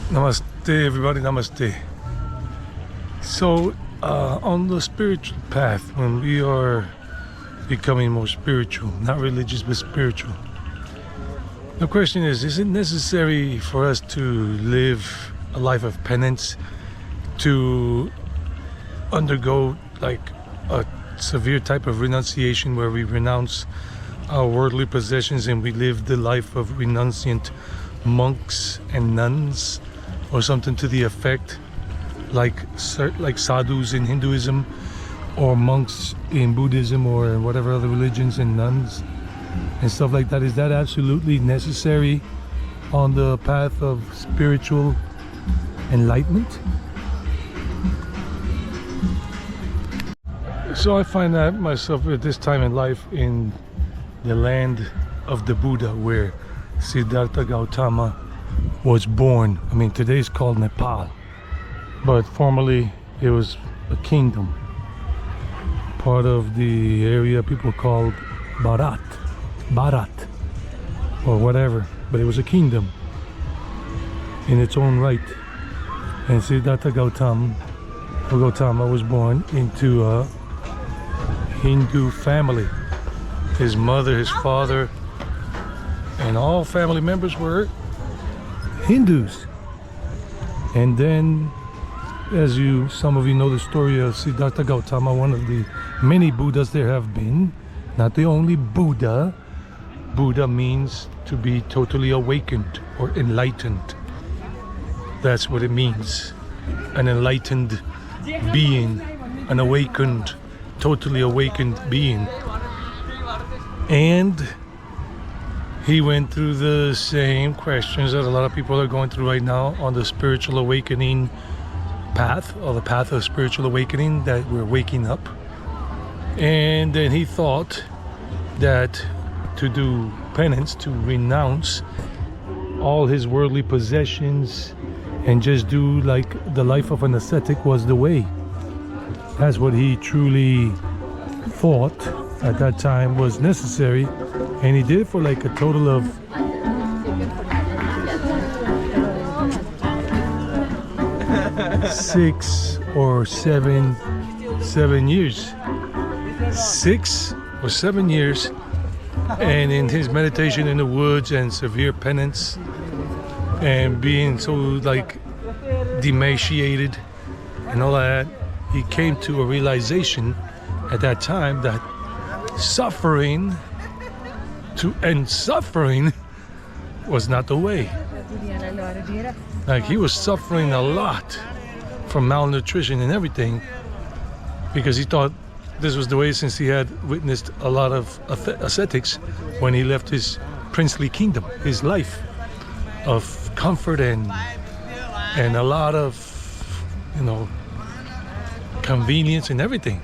Namaste, everybody. Namaste. So, on the spiritual path, when we are becoming more spiritual, not religious but spiritual, the question is it necessary for us to live a life of penance, to undergo like a severe type of renunciation where we renounce our worldly possessions and we live the life of renunciant monks and nuns, or something to the effect, like sadhus in Hinduism or monks in Buddhism or whatever other religions, and nuns and stuff like that? Is that absolutely necessary on the path of spiritual enlightenment? So I find that myself at this time in life in the land of the Buddha, where Siddhartha Gautama was born. I mean, today is called Nepal, but formerly it was a kingdom, part of the area people called Bharat, or whatever, but it was a kingdom in its own right. And Siddhartha Gautama was born into a Hindu family. His mother, his father, and all family members were Hindus. And then, as some of you know the story of Siddhartha Gautama, one of the many Buddhas there have been, not the only Buddha. Buddha means to be totally awakened or enlightened. That's what it means. An enlightened being, an awakened, totally awakened being. And he went through the same questions that a lot of people are going through right now on the spiritual awakening path, or the path of spiritual awakening, that we're waking up. And then he thought that to do penance, to renounce all his worldly possessions and just do like the life of an ascetic was the way. That's what he truly thought at that time was necessary, and he did it for like a total of 6 or 7 years. 6 or 7 years. And in his meditation in the woods and severe penance and being so like emaciated and all that, he came to a realization at that time that suffering to end suffering was not the way. Like, he was suffering a lot from malnutrition and everything, because he thought this was the way, since he had witnessed a lot of ascetics when he left his princely kingdom, his life of comfort and a lot of, convenience and everything.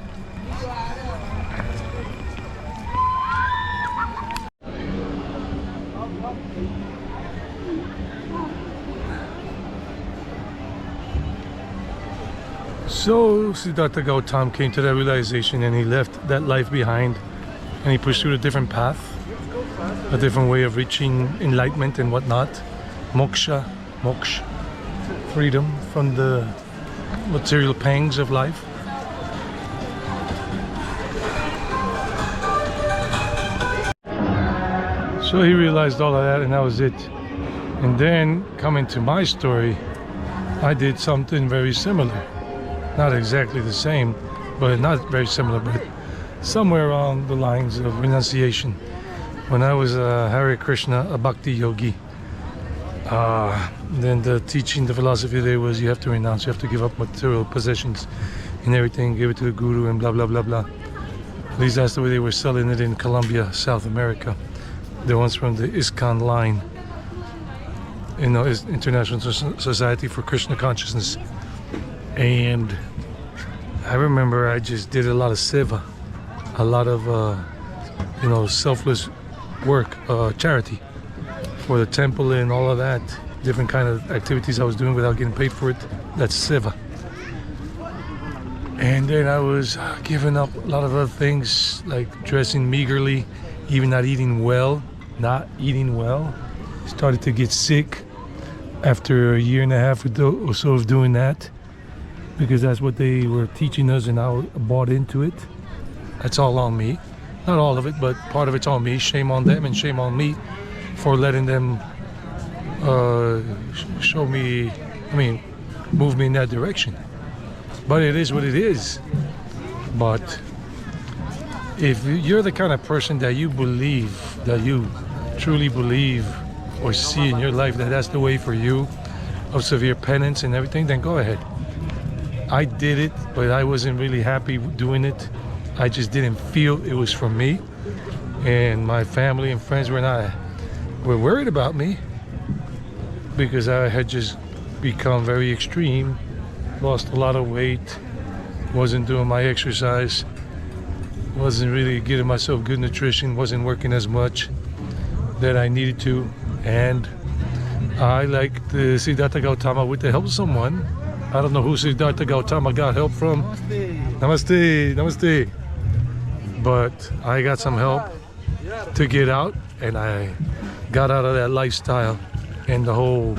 So Siddhartha Gautama came to that realization, and he left that life behind, and he pursued a different path, a different way of reaching enlightenment and whatnot, moksha, freedom from the material pangs of life. So he realized all of that, and that was it. And then, coming to my story, I did something very similar. Not exactly the same, but not very similar, but somewhere around the lines of renunciation. When I was a Hare Krishna, a bhakti yogi, then the teaching, the philosophy there was you have to renounce, you have to give up material possessions and everything, give it to the guru and blah, blah, blah, blah. At least that's the way they were selling it in Colombia, South America. The ones from the ISKCON line, International Society for Krishna Consciousness. And I remember I just did a lot of seva, a lot of selfless work, charity for the temple and all of that, different kind of activities I was doing without getting paid for it. That's seva. And then I was giving up a lot of other things, like dressing meagerly, even not eating well, Started to get sick after a year and a half or so of doing that, because that's what they were teaching us, and I bought into it. That's all on me. Not all of it, but part of it's on me. Shame on them and shame on me for letting them show me, move me in that direction. But it is what it is. But if you're the kind of person that you believe, that you truly believe or see in your life that that's the way for you, of severe penance and everything, then go ahead. I did it, but I wasn't really happy doing it. I just didn't feel it was for me. And my family and friends were worried about me because I had just become very extreme, lost a lot of weight, wasn't doing my exercise, wasn't really getting myself good nutrition, wasn't working as much that I needed to. And I, like the Siddhartha Gautama, with the help of someone, I don't know who Siddhartha Gautama got help from. Namaste, namaste. But I got some help to get out, and I got out of that lifestyle and the whole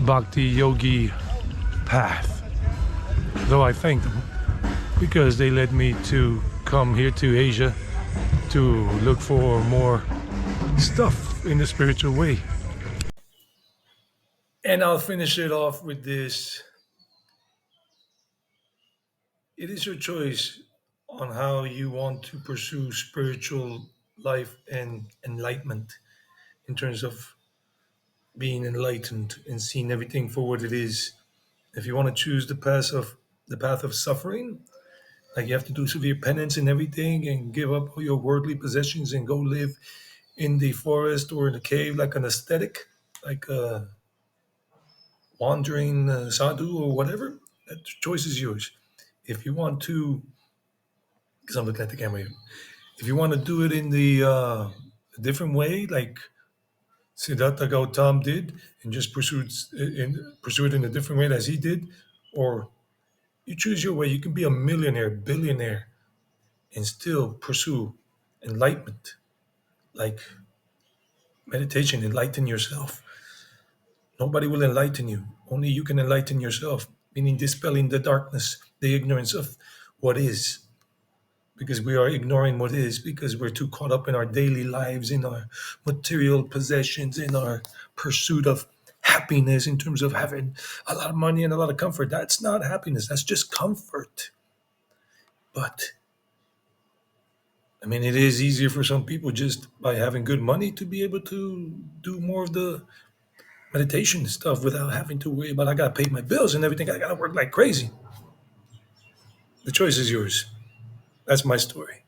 bhakti yogi path. Though I thank them because they led me to come here to Asia to look for more stuff in the spiritual way. And I'll finish it off with this. It is your choice on how you want to pursue spiritual life and enlightenment, in terms of being enlightened and seeing everything for what it is. If you want to choose the path of suffering, like you have to do severe penance and everything and give up all your worldly possessions and go live in the forest or in a cave like an ascetic, like a wandering sadhu or whatever, that choice is yours. If you want to, because I'm looking at the camera here, if you want to do it in the different way, like Siddhartha Gautama did, and just pursue it in a different way as he did, or you choose your way. You can be a millionaire, billionaire, and still pursue enlightenment, like meditation. Enlighten yourself. Nobody will enlighten you. Only you can enlighten yourself, meaning dispelling the darkness, the ignorance of what is. Because we are ignoring what is, because we're too caught up in our daily lives, in our material possessions, in our pursuit of happiness in terms of having a lot of money and a lot of comfort. That's not happiness, that's just comfort. But it is easier for some people just by having good money to be able to do more of the meditation stuff without having to worry about, I gotta pay my bills and everything. I gotta work like crazy. The choice is yours. That's my story.